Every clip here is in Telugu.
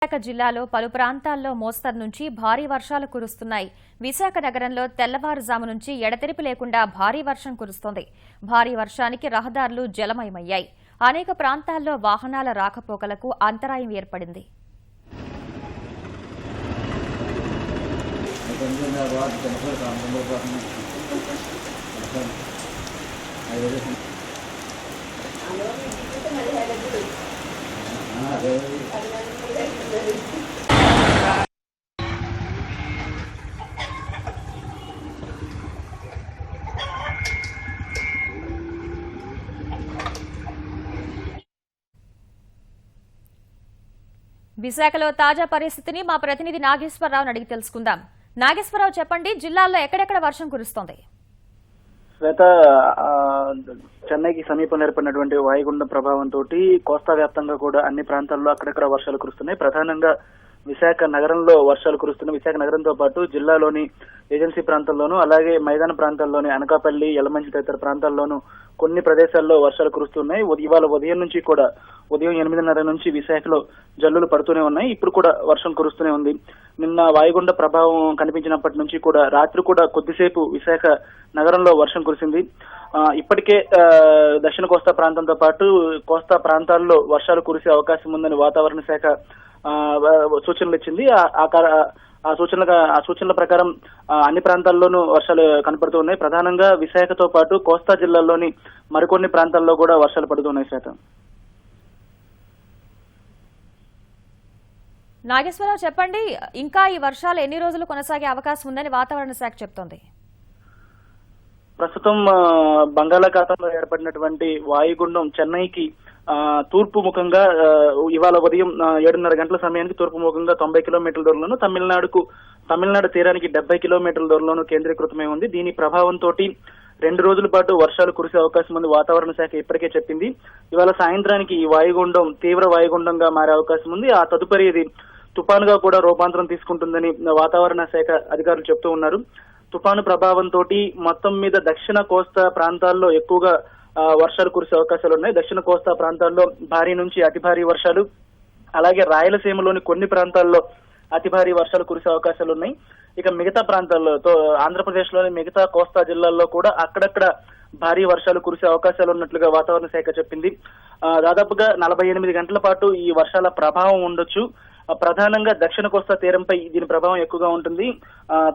విశాఖ జిల్లాలో పలు ప్రాంతాల్లో మోస్తరు నుంచి భారీ వర్షాలు కురుస్తున్నాయి. విశాఖ నగరంలో తెల్లవారుజాము నుంచి ఎడతెరిపి లేకుండా భారీ వర్షం కురుస్తోంది. భారీ వర్షానికి రహదారులు జలమయమయ్యాయి. అనేక ప్రాంతాల్లో వాహనాల రాకపోకలకు అంతరాయం ఏర్పడింది. విశాఖలో తాజా పరిస్థితిని మా ప్రతినిధి నాగేశ్వరరావుని అడిగి తెలుసుకుందాం. నాగేశ్వరరావు, చెప్పండి, జిల్లాలో ఎక్కడెక్కడ వర్షం కురుస్తోంది? శ్వేత, చెన్నైకి సమీపంలో ఏర్పడినటువంటి వాయుగుండం ప్రభావంతో కోస్తా వ్యాప్తంగా కూడా అన్ని ప్రాంతాల్లో అక్కడక్కడ వర్షాలు కురుస్తున్నాయి. ప్రధానంగా విశాఖ నగరంలో వర్షాలు కురుస్తున్నాయి. విశాఖ నగరంతో పాటు జిల్లాలోని ఏజెన్సీ ప్రాంతాల్లోనూ, అలాగే మైదాన ప్రాంతాల్లోని అనకాపల్లి, యలమంచి తదితర ప్రాంతాల్లోనూ కొన్ని ప్రదేశాల్లో వర్షాలు కురుస్తున్నాయి. ఇవాళ ఉదయం నుంచి కూడా ఉదయం 8:30 నుంచి విశాఖలో జల్లులు పడుతూనే ఉన్నాయి. ఇప్పుడు కూడా వర్షం కురుస్తూనే ఉంది. నిన్న వాయుగుండ ప్రభావం కనిపించినప్పటి నుంచి కూడా రాత్రి కూడా కొద్దిసేపు విశాఖ నగరంలో వర్షం కురిసింది. ఇప్పటికే దక్షిణ కోస్తా ప్రాంతంతో పాటు కోస్తా ప్రాంతాల్లో వర్షాలు కురిసే అవకాశం ఉందని వాతావరణ శాఖ సూచనలు ఇచ్చింది. ఆ సూచనల ప్రకారం అన్ని ప్రాంతాల్లోనూ వర్షాలు కనపడుతూ ఉన్నాయి. ప్రధానంగా విశాఖతో పాటు కోస్తా జిల్లాల్లోని మరికొన్ని ప్రాంతాల్లో కూడా వర్షాలు పడుతున్నాయి. శాతం నాగేశ్వరరావు, చెప్పండి, ఇంకా ఈ వర్షాలు ఎన్ని రోజులు కొనసాగే అవకాశం ఉందని వాతావరణ శాఖ చెప్తోంది? ప్రస్తుతం బంగాళాఖాతంలో ఏర్పడినటువంటి వాయుగుండం చెన్నైకి తూర్పు ముఖంగా ఇవాళ ఉదయం 7:30 గంటల సమయానికి తూర్పు ముఖంగా 90 కిలోమీటర్ల దూరంలోను, తమిళనాడు తీరానికి 70 కిలోమీటర్ల దూరంలోనూ కేంద్రీకృతమై ఉంది. దీని ప్రభావంతో 2 రోజుల పాటు వర్షాలు కురిసే అవకాశం ఉంది వాతావరణ శాఖ ఇప్పటికే చెప్పింది. ఇవాళ సాయంత్రానికి ఈ వాయుగుండం తీవ్ర వాయుగుండంగా మారే అవకాశం ఉంది. ఆ తదుపరి ఇది తుఫానుగా కూడా రూపాంతరం తీసుకుంటుందని వాతావరణ శాఖ అధికారులు చెప్తూ ఉన్నారు. తుఫాను ప్రభావంతో మొత్తం మీద దక్షిణ కోస్తా ప్రాంతాల్లో ఎక్కువగా వర్షాలు కురిసే అవకాశాలు ఉన్నాయి. దక్షిణ కోస్తా ప్రాంతాల్లో భారీ నుంచి అతి భారీ వర్షాలు, అలాగే రాయలసీమలోని కొన్ని ప్రాంతాల్లో అతి భారీ వర్షాలు కురిసే అవకాశాలు ఉన్నాయి. ఇక మిగతా ప్రాంతాల్లో ఆంధ్రప్రదేశ్ లోని మిగతా కోస్తా జిల్లాల్లో కూడా అక్కడక్కడ భారీ వర్షాలు కురిసే అవకాశాలు ఉన్నట్లుగా వాతావరణ శాఖ చెప్పింది. దాదాపుగా 48 గంటల పాటు ఈ వర్షాల ప్రభావం ఉండొచ్చు. ప్రధానంగా దక్షిణ కోస్తా తీరంపై దీని ప్రభావం ఎక్కువగా ఉంటుంది.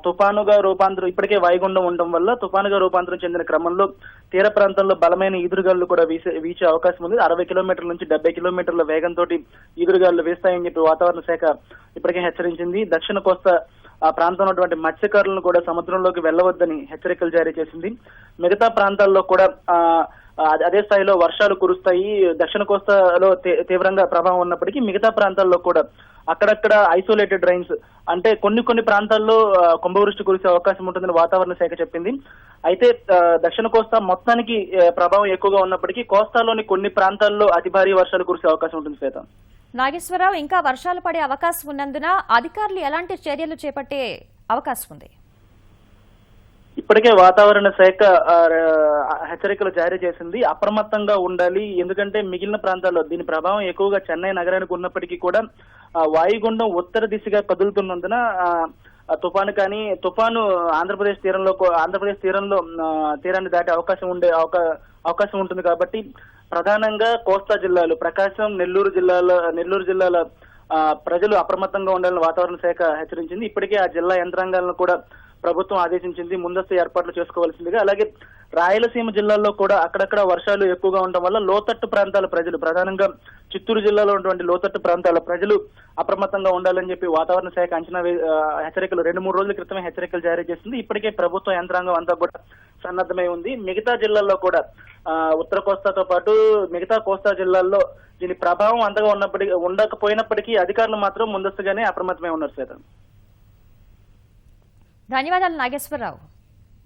తుఫానుగా రూపాంతరం ఇప్పటికే వాయుగుండం ఉండడం వల్ల తుఫానుగా రూపాంతరం చెందిన క్రమంలో తీర ప్రాంతాల్లో బలమైన ఈదురుగాలు కూడా వీచే అవకాశం ఉంది. 60 కిలోమీటర్ల నుంచి 70 కిలోమీటర్ల వేగంతో ఈదురుగాలు వీస్తాయని చెప్పి వాతావరణ శాఖ ఇప్పటికే హెచ్చరించింది. దక్షిణ కోస్తా ఆ ప్రాంతంలో ఉన్నటువంటి మత్స్యకారులను కూడా సముద్రంలోకి వెళ్లవద్దని హెచ్చరికలు జారీ చేసింది. మిగతా ప్రాంతాల్లో కూడా అదే స్థాయిలో వర్షాలు కురుస్తాయి. దక్షిణ కోస్తాలో తీవ్రంగా ప్రభావం ఉన్నప్పటికీ మిగతా ప్రాంతాల్లో కూడా అక్కడక్కడ ఐసోలేటెడ్ రైన్స్, అంటే కొన్ని ప్రాంతాల్లో కుంభవృష్టి కురిసే అవకాశం ఉంటుందని వాతావరణ శాఖ చెప్పింది. అయితే దక్షిణ కోస్తా మొత్తానికి ప్రభావం ఎక్కువగా ఉన్నప్పటికీ కోస్తాలోని కొన్ని ప్రాంతాల్లో అతి భారీ వర్షాలు కురిసే అవకాశం ఉంటుంది. శ్వేత, నాగేశ్వరరావు, ఇంకా వర్షాలు పడే అవకాశం ఉన్నందున అధికారులు ఎలాంటి చర్యలు చేపట్టే అవకాశం ఉంది? ఇప్పటికే వాతావరణ శాఖ హెచ్చరికలు జారీ చేసింది. అప్రమత్తంగా ఉండాలి. ఎందుకంటే మిగిలిన ప్రాంతాల్లో దీని ప్రభావం ఎక్కువగా చెన్నై నగరానికి ఉన్నప్పటికీ కూడా వాయుగుండం ఉత్తర దిశగా కదులుతున్నందున తుఫాను ఆంధ్రప్రదేశ్ తీరంలో తీరాన్ని దాటే అవకాశం ఉంటుంది. కాబట్టి ప్రధానంగా కోస్తా జిల్లాలు ప్రకాశం, నెల్లూరు జిల్లాల ప్రజలు అప్రమత్తంగా ఉండాలని వాతావరణ శాఖ హెచ్చరించింది. ఇప్పటికే ఆ జిల్లా యంత్రాంగాలను కూడా ప్రభుత్వం ఆదేశించింది ముందస్తు ఏర్పాట్లు చేసుకోవాల్సిందిగా. అలాగే రాయలసీమ జిల్లాల్లో కూడా అక్కడక్కడ వర్షాలు ఎక్కువగా ఉండడం వల్ల లోతట్టు ప్రాంతాల ప్రజలు, ప్రధానంగా చిత్తూరు జిల్లాలో ఉన్నటువంటి లోతట్టు ప్రాంతాల ప్రజలు అప్రమత్తంగా ఉండాలని చెప్పి వాతావరణ శాఖ హెచ్చరికలు 2-3 రోజుల క్రితమే హెచ్చరికలు జారీ చేసింది. ఇప్పటికే ప్రభుత్వ యంత్రాంగం అంతా కూడా సన్నద్ధమై ఉంది. మిగతా జిల్లాల్లో కూడా ఉత్తర కోస్తాతో పాటు మిగతా కోస్తా జిల్లాల్లో దీని ప్రభావం అంతగా ఉండకపోయినప్పటికీ అధికారులు మాత్రం ముందస్తుగానే అప్రమత్తమై ఉన్నారు. శ్వేత, ధన్యవాదాలు నాగేశ్వరరావు.